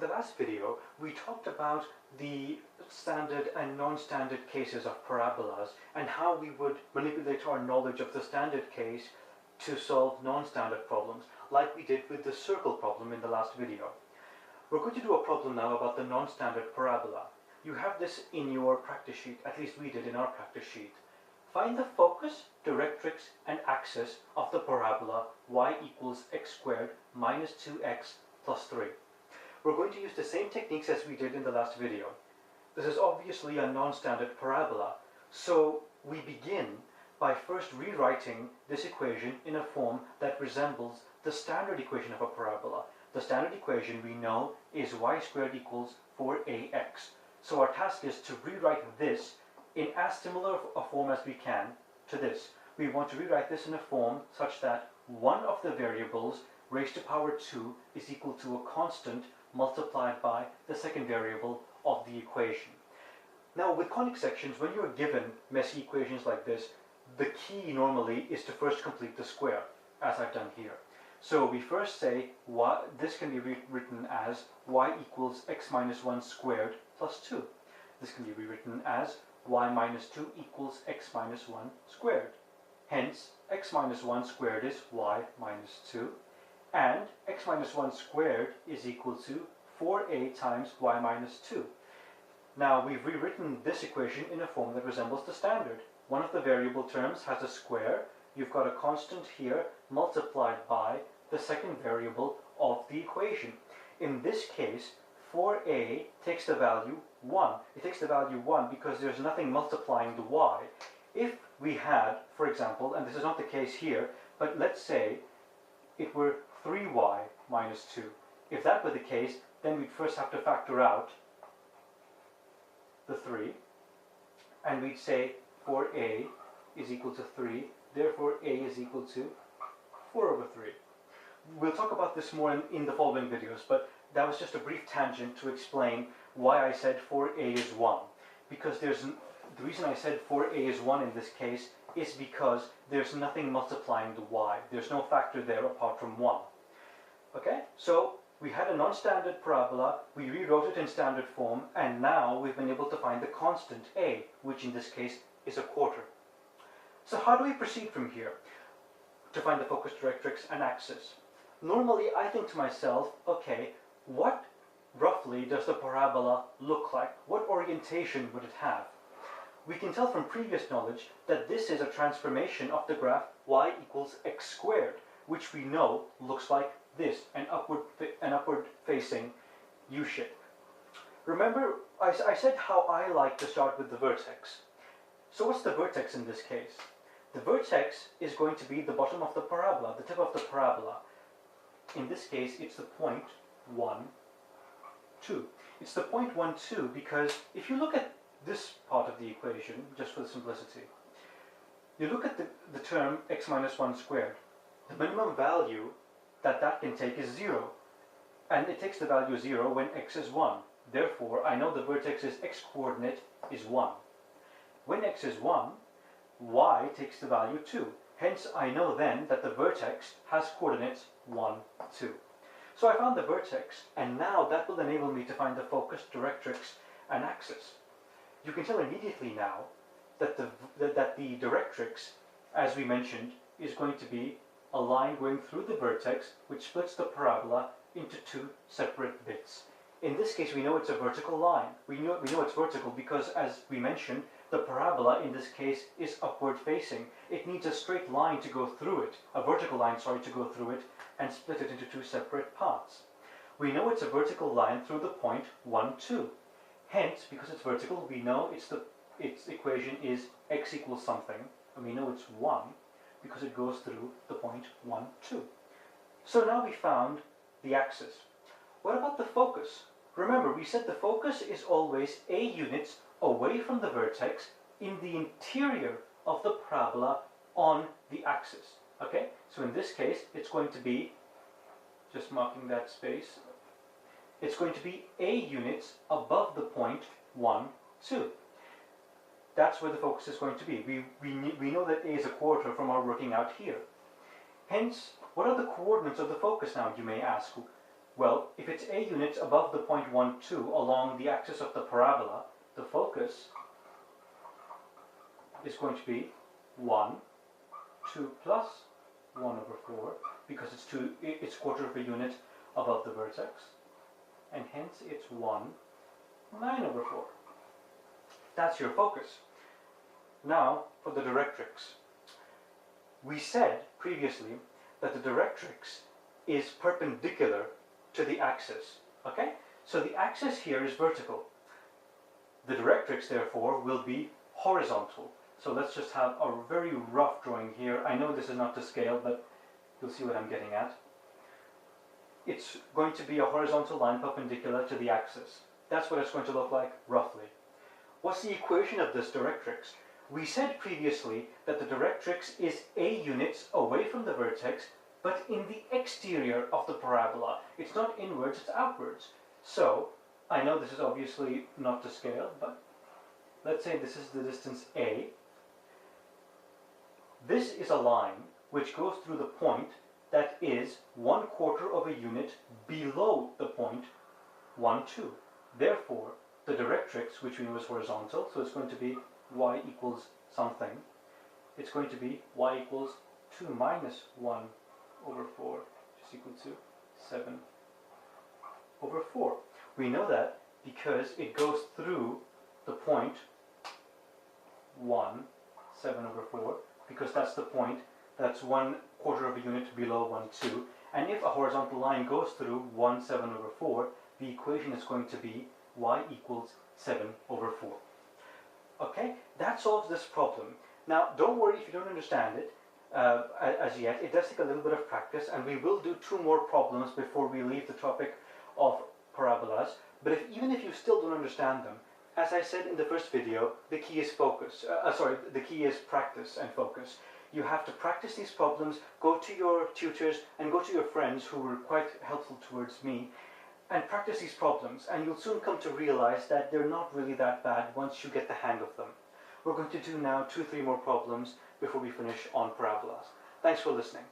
in the last video, we talked about the standard and non-standard cases of parabolas and how we would manipulate our knowledge of the standard case to solve non-standard problems, like we did with the circle problem in the last video. We're going to do a problem now about the non-standard parabola. You have this in your practice sheet, at least we did in our practice sheet. Find the focus, directrix, and axis of the parabola y equals x squared minus 2x plus 3. We're going to use the same techniques as we did in the last video. This is obviously a non-standard parabola, so we begin by first rewriting this equation in a form that resembles the standard equation of a parabola. The standard equation we know is y squared equals 4ax. So our task is to rewrite this in as similar a form as we can to this. We want to rewrite this in a form such that one of the variables raised to power 2 is equal to a constant multiplied by the second variable of the equation. Now with conic sections, when you're given messy equations like this, the key normally is to first complete the square, as I've done here. So we first say this can be rewritten as y equals x minus 1 squared plus 2. This can be rewritten as y minus 2 equals x minus 1 squared. Hence, x minus 1 squared is y minus 2, and x minus 1 squared is equal to 4a times y minus 2. Now, we've rewritten this equation in a form that resembles the standard. One of the variable terms has a square. You've got a constant here multiplied by the second variable of the equation. In this case, 4a takes the value 1. It takes the value 1 because there's nothing multiplying the y. If we had, for example, and this is not the case here, but let's say it were 3y minus 2. If that were the case, then we'd first have to factor out the 3, and we'd say 4a is equal to 3, therefore a is equal to 4 over 3. We'll talk about this more in the following videos, but that was just a brief tangent to explain why I said 4a is 1. Because the reason I said 4a is 1 in this case is because there's nothing multiplying the y. There's no factor there apart from 1. Okay, so we had a non-standard parabola, we rewrote it in standard form, and now we've been able to find the constant a, which in this case is a quarter. So how do we proceed from here to find the focus, directrix, and axis? Normally I think to myself, okay, what roughly does the parabola look like? What orientation would it have? We can tell from previous knowledge that this is a transformation of the graph y equals x squared, which we know looks like this, an upward facing U-shape. Remember, I said how I like to start with the vertex. So what's the vertex in this case? The vertex is going to be the bottom of the parabola, the tip of the parabola. In this case, it's the point 1, 2. It's the point 1, 2 because if you look at this part of the equation, just for simplicity, you look at the term x minus 1 squared. The minimum value that can take is 0. And it takes the value 0 when x is 1. Therefore, I know the vertex's x-coordinate is 1. When x is 1, y takes the value 2. Hence, I know then that the vertex has coordinates 1, 2. So I found the vertex, and now that will enable me to find the focus, directrix, and axis. You can tell immediately now that the directrix, as we mentioned, is going to be a line going through the vertex which splits the parabola into two separate bits. In this case, we know it's a vertical line. We know it's vertical because, as we mentioned, the parabola in this case is upward facing. It needs a straight line to go through it, a vertical line, sorry, to go through it and split it into two separate parts. We know it's a vertical line through the point 1, 2. Hence, because it's vertical, we know its equation is x equals something, and we know it's 1 because it goes through the point 1, 2. So now we found the axis. What about the focus? Remember, we said the focus is always a units away from the vertex in the interior of the parabola on the axis. Okay, so in this case, it's going to be, just marking that space, it's going to be a units above the point 1, 2. That's where the focus is going to be. We know that a is a quarter from our working out here. Hence, what are the coordinates of the focus now, you may ask? Well, if it's a units above the point 1, 2 along the axis of the parabola, the focus is going to be 1, 2 plus 1 over 4, because it's quarter of a unit above the vertex, and hence it's 1, 9 over 4. That's your focus. Now, for the directrix. We said previously that the directrix is perpendicular to the axis, okay? So the axis here is vertical. The directrix, therefore, will be horizontal. So let's just have a very rough drawing here. I know this is not to scale, but you'll see what I'm getting at. It's going to be a horizontal line perpendicular to the axis. That's what it's going to look like, roughly. What's the equation of this directrix? We said previously that the directrix is a units away from the vertex, but in the exterior of the parabola. It's not inwards, it's outwards. So, I know this is obviously not to scale, but let's say this is the distance A. This is a line which goes through the point that is 1/4 of a unit below the point 1, 2. Therefore, the directrix, which we know is horizontal, so it's going to be y equals something. It's going to be y equals 2 minus 1 over 4, which is equal to 7 over 4. We know that because it goes through the point 1, 7 over 4, because that's the point that's 1/4 of a unit below 1, 2. And if a horizontal line goes through 1, 7 over 4, the equation is going to be y equals 7 over 4. Okay, that solves this problem. Now, don't worry if you don't understand it as yet. It does take a little bit of practice, and we will do 2 more problems before we leave the topic of parabolas. But even if you still don't understand them, as I said in the first video, the key is focus. The key is practice and focus. You have to practice these problems, go to your tutors, and go to your friends who were quite helpful towards me, and practice these problems, and you'll soon come to realize that they're not really that bad once you get the hang of them. We're going to do now 2-3 more problems before we finish on parabolas. Thanks for listening.